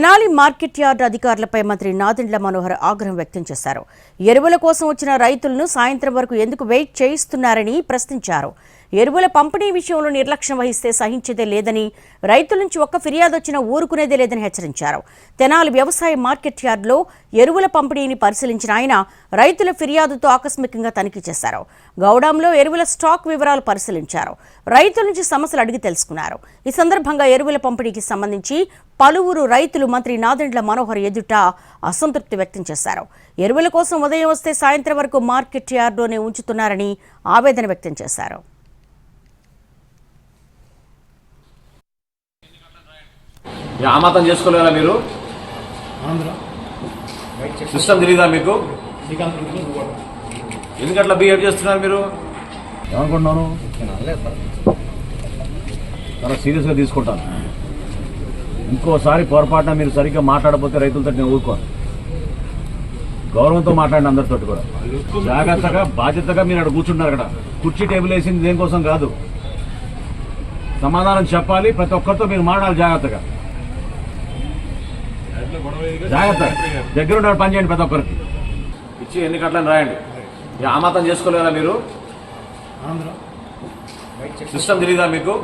Tenali market yard అధికారులపై మంత్రి నాదెండ్ల మనోహర్ ఆగ్రహం వ్యక్తం చేశారు. ఎరువుల కోసం వచ్చిన రైతులను సాయంత్రం వరకు ఎందుకు వెయిట్ చేయిస్తున్నారని ప్రశ్నించారు. ఎరువుల పంపిణీ విషయంలో నిర్లక్ష్యం వహిస్తే సహించేదే లేదని, రైతుల నుంచి ఒక్క ఫిర్యాదు వచ్చినా ఊరుకునేదే లేదని హెచ్చరించారు. తెనాలి వ్యవసాయ మార్కెట్ యార్డులో ఎరువుల పంపిణీని పరిశీలించిన ఆయన రైతుల ఫిర్యాదుతో ఆకస్మికంగా తనిఖీ చేశారు. గౌడాంలో ఎరువుల స్టాక్ వివరాలు పరిశీలించారు. రైతుల నుంచి సమస్యలు అడిగి తెలుసుకున్నారు. ఈ సందర్భంగా ఎరువుల పంపిణీకి సంబంధించి పలువురు రైతులు మంత్రి నాదెండ్ల మనోహర్ ఎదుట అసంతృప్తి వ్యక్తం చేశారు. ఎరువుల కోసం ఉదయం వస్తే సాయంత్రం వరకు మార్కెట్ యార్డులోనే ఉంచుతున్నారని ఆవేదన వ్యక్తం చేశారు. ఆమాతం చేసుకోలేదా మీరు? సిస్టమ్ తెలీదా మీకు? ఎందుకట్లా బిహేవ్ చేస్తున్నారు మీరు? ఏమనుకుంటున్నాను, చాలా సీరియస్గా తీసుకుంటాను. ఇంకోసారి పొరపాటున మీరు సరిగ్గా మాట్లాడకపోతే రైతులతో నేను ఊరుకోను. గౌరవంతో మాట్లాడిన అందరితో కూడా జాగ్రత్తగా బాధ్యతగా మీరు అక్కడ కూర్చుంటున్నారు. అక్కడ కుర్చీ టేబుల్ వేసింది దేనికోసం కాదు, సమాధానం చెప్పాలి. ప్రతి ఒక్కరితో మీరు మాట్లాడాలి జాగ్రత్తగా. జాగ్రత్త దగ్గర ఉన్న పని చేయండి. ప్రతి ఒక్కరికి ఇచ్చి ఎన్ని కట్లని రాయండి. ఆమాతం చేసుకోలేదా మీరు? సిస్టమ్ తెలీదా మీకు?